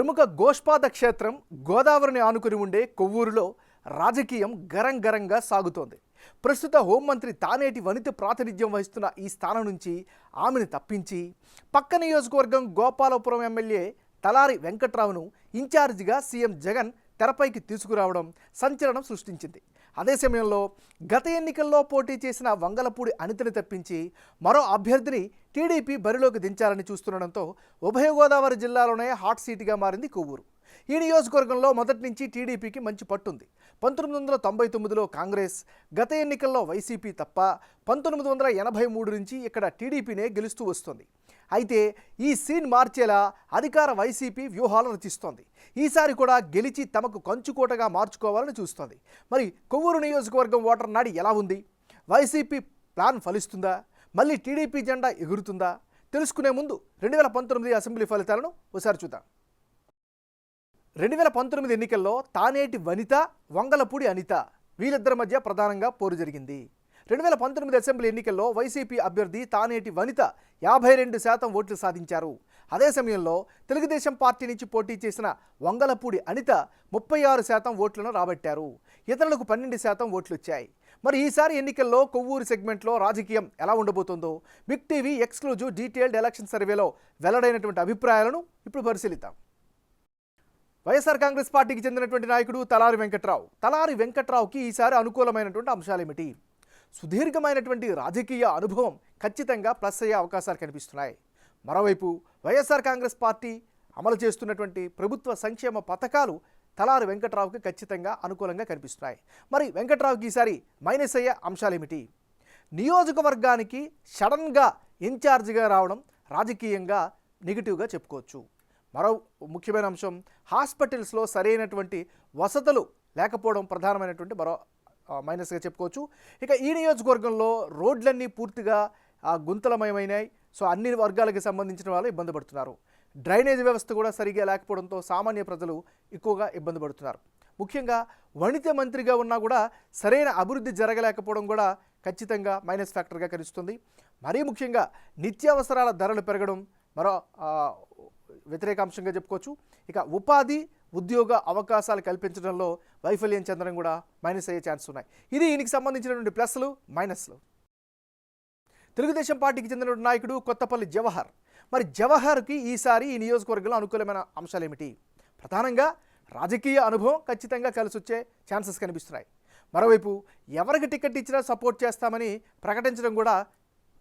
ప్రముఖ గోష్పాద క్షేత్రం గోదావరిని ఆనుకుని ఉండే కొవ్వూరులో రాజకీయం గరంగరంగా సాగుతోంది. ప్రస్తుత హోంమంత్రి తానేటి వనిత ప్రాతినిధ్యం వహిస్తున్న ఈ స్థానం నుంచి ఆమెను తప్పించి పక్క నియోజకవర్గం గోపాలపురం ఎమ్మెల్యే తలారి వెంకట్రావును ఇన్ఛార్జిగా సీఎం జగన్ తెరపైకి తీసుకురావడం సంచలనం సృష్టించింది. అదే సమయంలో గత ఎన్నికల్లో పోటీ చేసిన వంగలపూడి అనితని తప్పించి మరో అభ్యర్థిని టీడీపీ బరిలోకి దించాలని చూస్తుండడంతో ఉభయ గోదావరి జిల్లాలోనే హాట్ సీటుగా మారింది కొవ్వూరు. ఈ నియోజకవర్గంలో మొదటి నుంచి టీడీపీకి మంచి పట్టుంది. 1999లో కాంగ్రెస్, గత ఎన్నికల్లో వైసీపీ తప్ప 1983 నుంచి ఇక్కడ టీడీపీనే గెలుస్తూ వస్తుంది. అయితే ఈ సీన్ మార్చేలా అధికార వైసీపీ వ్యూహాలు రచిస్తోంది. ఈసారి కూడా గెలిచి తమకు కంచుకోటగా మార్చుకోవాలని చూస్తోంది. మరి కొవ్వూరు నియోజకవర్గం ఓటర్ నాడి ఎలా ఉంది? వైసీపీ ప్లాన్ ఫలిస్తుందా? మళ్ళీ టీడీపీ జెండా ఎగురుతుందా? తెలుసుకునే ముందు 2019 అసెంబ్లీ ఫలితాలను ఒకసారి చూద్దాం. 2019 ఎన్నికల్లో తానేటి వనిత, వంగలపూడి అనిత వీళ్ళిద్దరి మధ్య ప్రధానంగా పోరు జరిగింది. 2019 అసెంబ్లీ ఎన్నికల్లో వైసీపీ అభ్యర్థి తానేటి వనిత 52% ఓట్లు సాధించారు. అదే సమయంలో తెలుగుదేశం పార్టీ నుంచి పోటీ చేసిన వంగలపూడి అనిత 36% ఓట్లను రాబట్టారు. ఇతరులకు 12% ఓట్లు వచ్చాయి. మరి ఈసారి ఎన్నికల్లో కొవ్వూరు సెగ్మెంట్లో రాజకీయం ఎలా ఉండబోతుందో big TV exclusive detailed election సర్వేలో వెల్లడైనటువంటి అభిప్రాయాలను ఇప్పుడు పరిశీలిద్దాం. వైఎస్ఆర్ కాంగ్రెస్ పార్టీకి చెందినటువంటి నాయకుడు తలారి వెంకట్రావు. తలారి వెంకట్రావుకి ఈసారి అనుకూలమైనటువంటి అంశాలేమిటి? సుదీర్ఘమైనటువంటి రాజకీయ అనుభవం ఖచ్చితంగా ప్లస్ అయ్యే అవకాశాలు కనిపిస్తున్నాయి. మరోవైపు వైఎస్ఆర్ కాంగ్రెస్ పార్టీ అమలు చేస్తున్నటువంటి ప్రభుత్వ సంక్షేమ పథకాలు తలారి వెంకట్రావుకి ఖచ్చితంగా అనుకూలంగా కనిపిస్తున్నాయి. మరి వెంకట్రావుకి ఈసారి మైనస్ అయ్యే అంశాలేమిటి? నియోజకవర్గానికి సడన్గా ఇన్ఛార్జిగా రావడం రాజకీయంగా నెగిటివ్గా చెప్పుకోవచ్చు. మరో ముఖ్యమైన అంశం, హాస్పిటల్స్లో సరైనటువంటి వసతులు లేకపోవడం ప్రధానమైనటువంటి మరో మైనస్గా చెప్పుకోవచ్చు. ఇక ఈ నియోజకవర్గంలో రోడ్లన్నీ పూర్తిగా గుంతలమయమైనాయి. సో అన్ని వర్గాలకు సంబంధించిన వాళ్ళు ఇబ్బంది పడుతున్నారు. డ్రైనేజ్ వ్యవస్థ కూడా సరిగా లేకపోవడంతో సామాన్య ప్రజలు ఎక్కువగా ఇబ్బంది పడుతున్నారు. ముఖ్యంగా వనిత మంత్రిగా ఉన్నా కూడా సరైన అభివృద్ధి జరగలేకపోవడం కూడా ఖచ్చితంగా మైనస్ ఫ్యాక్టర్గా కనిపిస్తుంది. మరీ ముఖ్యంగా నిత్యావసరాల ధరలు పెరగడం మరో వ్యతిరేక అంశంగా చెప్పుకోవచ్చు. ఇక ఉపాధి ఉద్యోగ అవకాశాలు కల్పించడంలో వైఫల్యం చెందడం కూడా మైనస్ అయ్యే ఛాన్స్ ఉన్నాయి. ఇది ఈయనకి సంబంధించినటువంటి ప్లస్లు, మైనస్లు. తెలుగుదేశం పార్టీకి చెందినటువంటి నాయకుడు కొత్తపల్లి జవహర్. మరి జవహర్కి ఈసారి ఈ నియోజకవర్గంలో అనుకూలమైన అంశాలు ఏమిటి? ప్రధానంగా రాజకీయ అనుభవం ఖచ్చితంగా కలిసి వచ్చే ఛాన్సెస్ కనిపిస్తున్నాయి. మరోవైపు ఎవరికి టికెట్ ఇచ్చినా సపోర్ట్ చేస్తామని ప్రకటించడం కూడా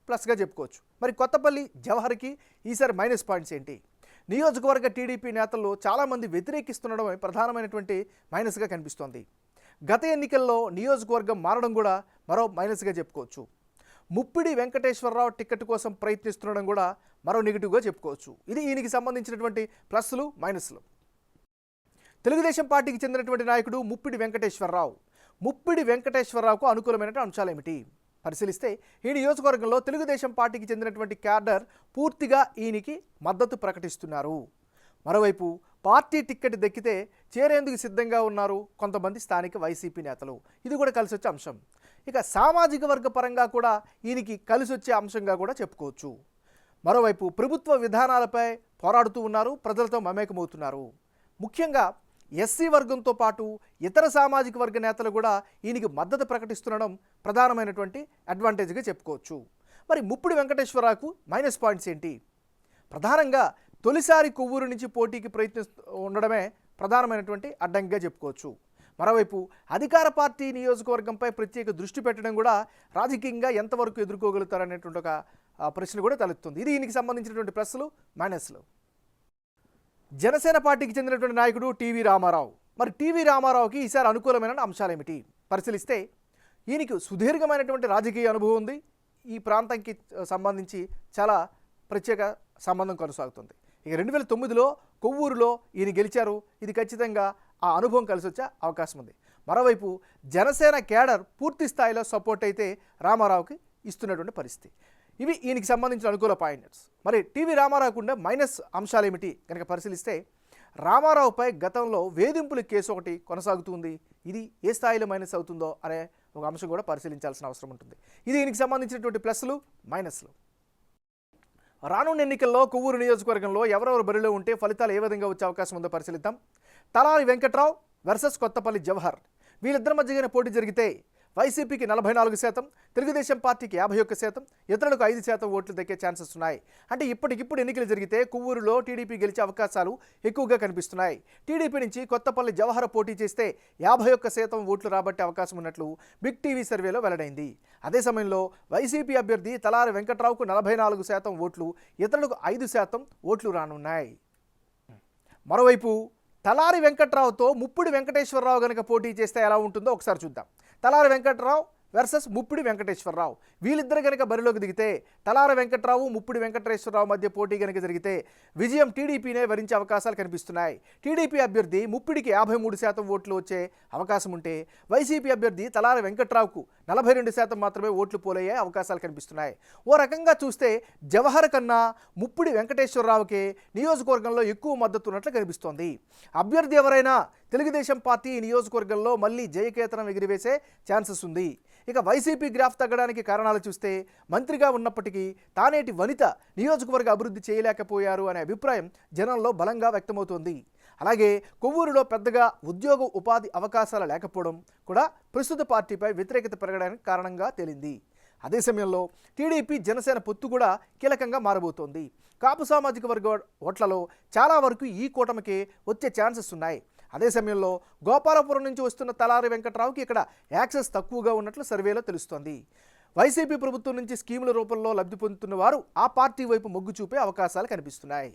ప్లస్గా చెప్పుకోవచ్చు. మరి కొత్తపల్లి జవహర్కి ఈసారి మైనస్ పాయింట్స్ ఏంటి? నియోజకవర్గ టీడీపీ నేతల్లో చాలామంది వ్యతిరేకిస్తుండడం ప్రధానమైనటువంటి మైనస్గా కనిపిస్తోంది. గత ఎన్నికల్లో నియోజకవర్గం మారడం కూడా మరో మైనస్గా చెప్పుకోవచ్చు. ముప్పిడి వెంకటేశ్వరరావు టికెట్ కోసం ప్రయత్నిస్తుండడం కూడా మరో నెగిటివ్గా చెప్పుకోవచ్చు. ఇది ఈయనకి సంబంధించినటువంటి ప్లస్లు, మైనస్లు. తెలుగుదేశం పార్టీకి చెందినటువంటి నాయకుడు ముప్పిడి వెంకటేశ్వరరావు. ముప్పిడి వెంకటేశ్వరరావుకు అనుకూలమైన అంశాలు ఏమిటి పరిశీలిస్తే, ఈ నియోజకవర్గంలో తెలుగుదేశం పార్టీకి చెందినటువంటి క్యాడర్ పూర్తిగా ఈయనకి మద్దతు ప్రకటిస్తున్నారు. మరోవైపు పార్టీ టిక్కెట్ దక్కితే చేరేందుకు సిద్ధంగా ఉన్నారు కొంతమంది స్థానిక వైసీపీ నేతలు. ఇది కూడా కలిసి వచ్చే అంశం. ఇక సామాజిక వర్గ పరంగా కూడా ఈయనకి కలిసి వచ్చే అంశంగా కూడా చెప్పుకోవచ్చు. మరోవైపు ప్రభుత్వ విధానాలపై పోరాడుతూ ఉన్నారు, ప్రజలతో మమేకమవుతున్నారు. ముఖ్యంగా ఎస్సీ వర్గంతో పాటు ఇతర సామాజిక వర్గ నేతలు కూడా ఈయనకి మద్దతు ప్రకటిస్తుండడం ప్రధానమైనటువంటి అడ్వాంటేజ్గా చెప్పుకోవచ్చు. మరి ముప్పిడి వెంకటేశ్వరరావుకు మైనస్ పాయింట్స్ ఏంటి? ప్రధానంగా తొలిసారి కొవ్వూరు నుంచి పోటీకి ప్రయత్నిస్తూ ఉండడమే ప్రధానమైనటువంటి అడ్డంకిగా చెప్పుకోవచ్చు. మరోవైపు అధికార పార్టీ నియోజకవర్గంపై ప్రత్యేక దృష్టి పెట్టడం కూడా రాజకీయంగా ఎంతవరకు ఎదుర్కోగలుగుతారనేటువంటి ఒక ప్రశ్న కూడా తలెత్తుంది. ఇది ఈయనకి సంబంధించినటువంటి ప్లస్లు, మైనస్లు. జనసేన పార్టీకి చెందినటువంటి నాయకుడు టీవీ రామారావు. మరి టీవీ రామారావుకి ఈసారి అనుకూలమైన అంశాలు ఏమిటి పరిశీలిస్తే, ఈయనకి సుదీర్ఘమైనటువంటి రాజకీయ అనుభవం ఉంది. ఈ ప్రాంతానికి సంబంధించి చాలా ప్రత్యేక సంబంధం కొనసాగుతుంది. ఇక 2009లో కొవ్వూరులో ఈయన గెలిచారు. ఇది ఖచ్చితంగా ఆ అనుభవం కలిసి వచ్చే అవకాశం ఉంది. మరోవైపు జనసేన క్యాడర్ పూర్తి స్థాయిలో సపోర్ట్ అయితే రామారావుకి ఇస్తున్నటువంటి పరిస్థితి. ఇవి ఈయనకి సంబంధించిన అనుకూల పాయింట్స్. మరి టీవీ రామారావుకు ఉండే మైనస్ అంశాలు ఏమిటి కనుక పరిశీలిస్తే, రామారావుపై గతంలో వేధింపుల కేసు ఒకటి కొనసాగుతుంది. ఇది ఏ స్థాయిలో మైనస్ అవుతుందో అనే ఒక అంశం కూడా పరిశీలించాల్సిన అవసరం ఉంటుంది. ఇది ఈయనకి సంబంధించినటువంటి ప్లస్లు, మైనస్లు. రానున్న ఎన్నికల్లో కొవ్వూరు నియోజకవర్గంలో ఎవరెవరు బరిలో ఉంటే ఫలితాలు ఏ విధంగా వచ్చే అవకాశం ఉందో పరిశీలిద్దాం. తలారి వెంకట్రావు వర్సెస్ కొత్తపల్లి జవహర్. వీళ్ళిద్దరి మధ్యగానే పోటీ జరిగితే వైసీపీకి 44%, తెలుగుదేశం పార్టీకి 51%, ఇతరులకు 5% ఓట్లు దక్కే ఛాన్సెస్ ఉన్నాయి. అంటే ఇప్పటికిప్పుడు ఎన్నికలు జరిగితే కొవ్వూరులో టీడీపీ గెలిచే అవకాశాలు ఎక్కువగా కనిపిస్తున్నాయి. టీడీపీ నుంచి కొత్తపల్లి జవహర్ పోటీ చేస్తే 51% ఓట్లు రాబట్టే అవకాశం ఉన్నట్లు బిగ్ టీవీ సర్వేలో వెల్లడైంది. అదే సమయంలో వైసీపీ అభ్యర్థి తలారి వెంకట్రావుకు 44% ఓట్లు, ఇతరులకు 5% ఓట్లు రానున్నాయి. మరోవైపు తలారి వెంకట్రావుతో ముప్పిడి వెంకటేశ్వరరావు గనక పోటీ చేస్తే ఎలా ఉంటుందో ఒకసారి చూద్దాం. తలారి వెంకట్రావు వర్సెస్ ముప్పిడి వెంకటేశ్వరరావు. వీళ్ళిద్దరు కనుక బరిలోకి దిగితే తలారి వెంకట్రావు ముప్పిడి వెంకటేశ్వరరావు మధ్య పోటీ కనుక జరిగితే విజయం టీడీపీనే వరించే అవకాశాలు కనిపిస్తున్నాయి. టీడీపీ అభ్యర్థి ముప్పిడికి 53% ఓట్లు వచ్చే అవకాశం ఉంటే వైసీపీ అభ్యర్థి తలారి వెంకట్రావుకు 42% మాత్రమే ఓట్లు పోలయ్యే అవకాశాలు కనిపిస్తున్నాయి. ఓ రకంగా చూస్తే జవహర్ కన్నా ముప్పిడి వెంకటేశ్వరరావుకే నియోజకవర్గంలో ఎక్కువ మద్దతు ఉన్నట్లు కనిపిస్తోంది. అభ్యర్థి ఎవరైనా తెలుగుదేశం పార్టీ నియోజకవర్గంలో మళ్ళీ జయకేతనం ఎగిరివేసే ఛాన్సెస్ ఉంది. ఇక వైసీపీ గ్రాఫ్ తగ్గడానికి కారణాలు చూస్తే మంత్రిగా ఉన్నప్పటికీ తానేటి వనిత నియోజకవర్గ అభివృద్ధి చేయలేకపోయారు అనే అభిప్రాయం జనంలో బలంగా వ్యక్తమవుతోంది. అలాగే కొవ్వూరులో పెద్దగా ఉద్యోగ ఉపాధి అవకాశాలు లేకపోవడం కూడా ప్రస్తుత పార్టీపై వ్యతిరేకత పెరగడానికి కారణంగా తేలింది. అదే సమయంలో టీడీపీ జనసేన పొత్తు కూడా కీలకంగా మారబోతోంది. కాపు సామాజిక వర్గ ఓట్లలో చాలా వరకు ఈ కూటమికి వచ్చే ఛాన్సెస్ ఉన్నాయి. అదే సమయంలో గోపాలపురం నుంచి వస్తున్న తలారి వెంకట్రావుకి ఇక్కడ యాక్సెస్ తక్కువగా ఉన్నట్లు సర్వేలో తెలుస్తోంది. వైసీపీ ప్రభుత్వం నుంచి స్కీముల రూపంలో లబ్ధి పొందుతున్న వారు ఆ పార్టీ వైపు మొగ్గు చూపే అవకాశాలు కనిపిస్తున్నాయి.